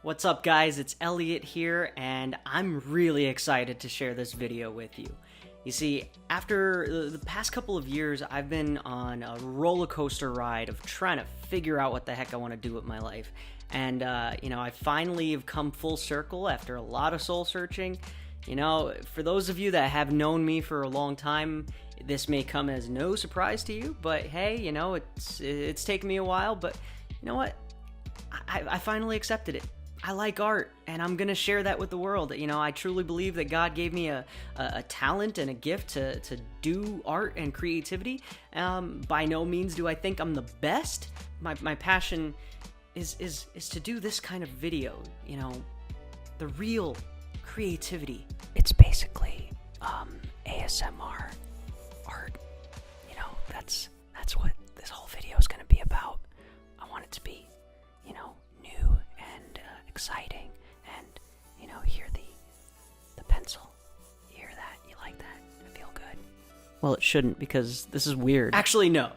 What's up, guys? It's Elliot here, and I'm really excited to share this video with you. You see, after the past couple of years, I've been on a roller coaster ride of trying to figure out what the heck I want to do with my life. And, I finally have come full circle after a lot of soul searching. For those of you that have known me for a long time, this may come as no surprise to you, but hey, it's taken me a while, but you know what? I finally accepted it. I like art, and I'm going to share that with the world. I truly believe that God gave me a talent and a gift to do art and creativity. By no means do I think I'm the best. My passion is to do this kind of video, the real creativity. It's basically ASMR art. That's what this whole video is going to be about. I want it to be, new and exciting, and hear the pencil. You hear that? You like that? I feel good. Well, it shouldn't, because this is weird. Actually, no.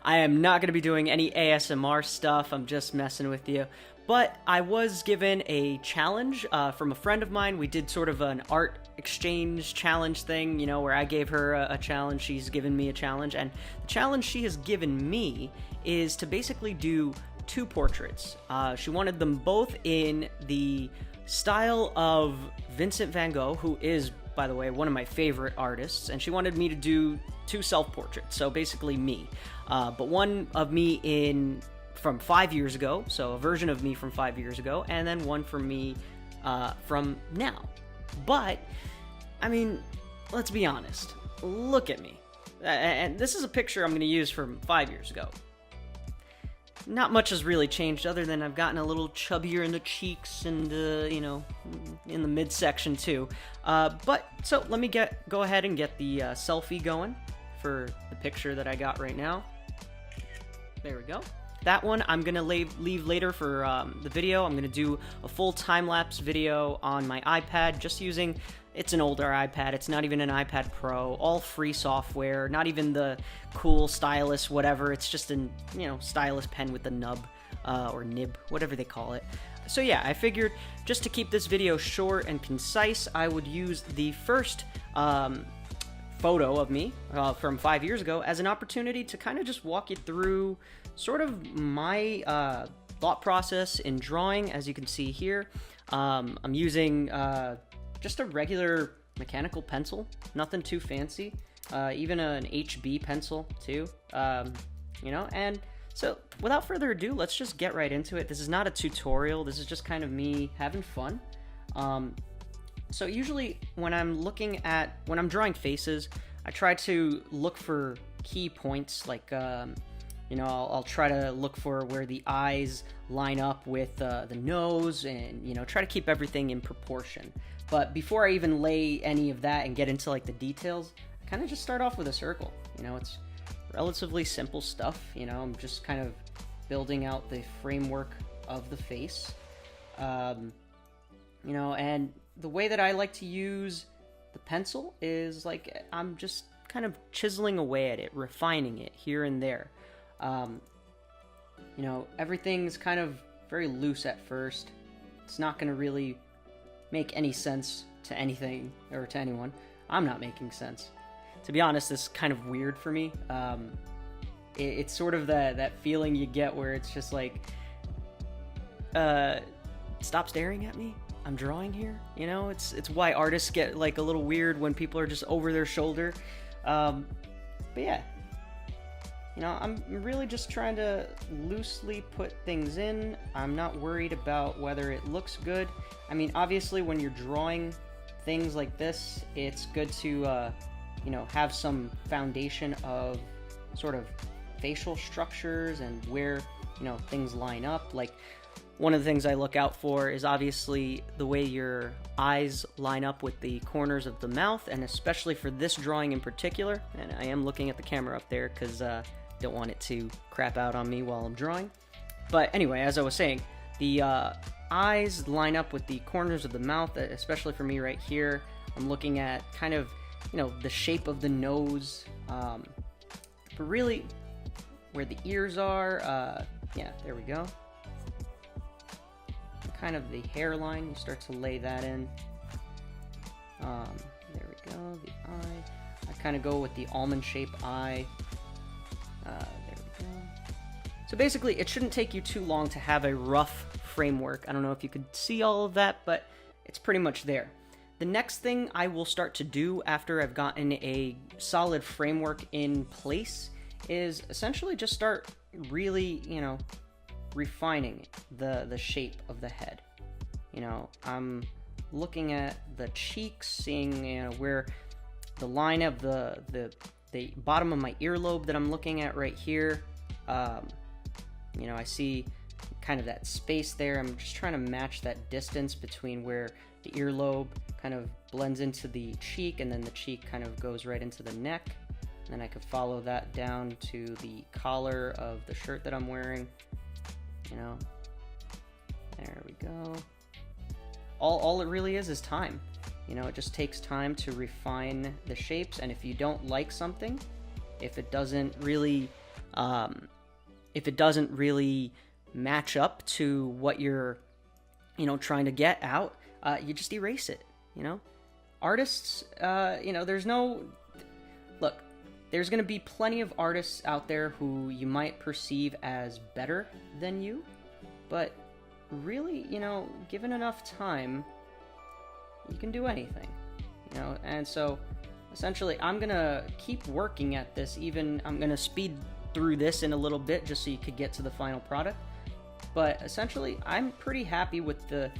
I am not going to be doing any ASMR stuff. I'm just messing with you. But I was given a challenge from a friend of mine. We did sort of an art exchange challenge thing, where I gave her a challenge, she's given me a challenge, and the challenge she has given me is to basically do 2 portraits. She wanted them both in the style of Vincent van Gogh, who is, by the way, one of my favorite artists, and she wanted me to do 2 self-portraits, so basically me. But one of me from 5 years ago, so a version of me from 5 years ago, and then one for me from now. But, let's be honest. Look at me. And this is a picture I'm going to use from 5 years ago. Not much has really changed, other than I've gotten a little chubbier in the cheeks and, in the midsection too. So let me go ahead and get the selfie going for the picture that I got right now. There we go. That one I'm going to leave later for the video. I'm going to do a full time-lapse video on my iPad, just using, it's an older iPad, it's not even an iPad Pro, all free software, not even the cool stylus, whatever, it's just a, stylus pen with the nub, or nib, whatever they call it. So yeah, I figured just to keep this video short and concise, I would use the first photo of me from 5 years ago as an opportunity to kind of just walk you through sort of my thought process in drawing. As you can see here, I'm using just a regular mechanical pencil, nothing too fancy, even an HB pencil too, and so without further ado, let's just get right into it. This is not a tutorial, this is just kind of me having fun. So usually when I'm drawing faces, I try to look for key points, like I'll try to look for where the eyes line up with the nose, and try to keep everything in proportion. But before I even lay any of that and get into like the details, I kind of just start off with a circle. It's relatively simple stuff. I'm just kind of building out the framework of the face. And the way that I like to use the pencil is like I'm just kind of chiseling away at it, refining it here and there. Everything's kind of very loose at first. It's not going to really make any sense to anything or to anyone. I'm not making sense. To be honest, this is kind of weird for me. It's sort of that feeling you get where it's just like, stop staring at me. I'm drawing here. It's why artists get like a little weird when people are just over their shoulder. But yeah. I'm really just trying to loosely put things in. I'm not worried about whether it looks good. Obviously, when you're drawing things like this, it's good to, have some foundation of sort of facial structures and where, things line up. Like, one of the things I look out for is obviously the way your eyes line up with the corners of the mouth, and especially for this drawing in particular, and I am looking at the camera up there because don't want it to crap out on me while I'm drawing. But anyway, as I was saying, the eyes line up with the corners of the mouth, especially for me right here. I'm looking at kind of, the shape of the nose, but really where the ears are. Yeah, there we go. kind of the hairline. You start to lay that in. There we go, the eye. I kind of go with the almond-shaped eye. There we go. So basically, it shouldn't take you too long to have a rough framework. I don't know if you could see all of that, but it's pretty much there. The next thing I will start to do after I've gotten a solid framework in place is essentially just start really, refining the shape of the head. I'm looking at the cheeks, seeing where the line of the bottom of my earlobe that I'm looking at right here. I see kind of that space there. I'm just trying to match that distance between where the earlobe kind of blends into the cheek, and then the cheek kind of goes right into the neck. And then I could follow that down to the collar of the shirt that I'm wearing. There we go. All it really is time. It just takes time to refine the shapes, and if you don't like something, if it doesn't really match up to what you're, trying to get out, you just erase it. Artists, there's no... Look, there's going to be plenty of artists out there who you might perceive as better than you, but really, given enough time, you can do anything, and so essentially I'm gonna keep working at this. I'm gonna speed through this in a little bit just so you could get to the final product, but essentially I'm pretty happy with the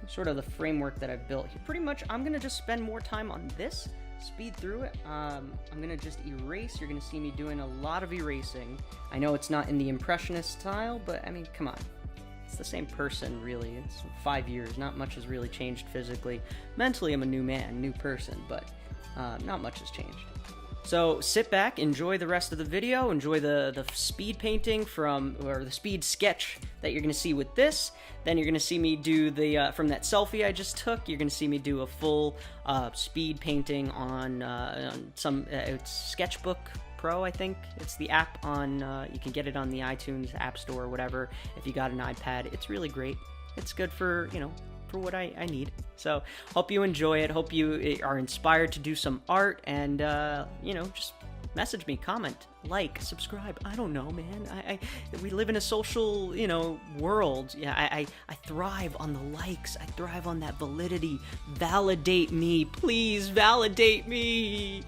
sort of the framework that I've built here. Pretty much I'm gonna just spend more time on this, speed through it. I'm gonna just erase. You're gonna see me doing a lot of erasing. I know it's not in the Impressionist style, but I mean, come on. It's the same person, really. It's 5 years. Not much has really changed physically. Mentally, I'm a new man, new person, but not much has changed. So sit back, enjoy the rest of the video, enjoy the speed painting or the speed sketch that you're going to see with this. Then you're going to see me do the, from that selfie I just took, you're going to see me do a full speed painting on some, it's Sketchbook Pro, I think. It's the app on, you can get it on the iTunes App Store or whatever if you got an iPad. It's really great. It's good for, for what I need. So hope you enjoy it. Hope you are inspired to do some art, and, just message me, comment, like, subscribe. I don't know, man. We live in a social, world. Yeah, I thrive on the likes. I thrive on that validity. Validate me. Please validate me.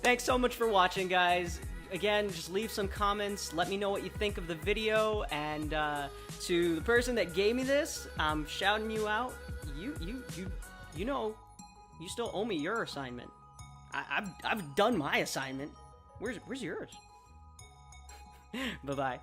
Thanks so much for watching, guys. Again, just leave some comments. Let me know what you think of the video. And to the person that gave me this, I'm shouting you out. you know, you still owe me your assignment. I've done my assignment. Where's yours? Bye-bye.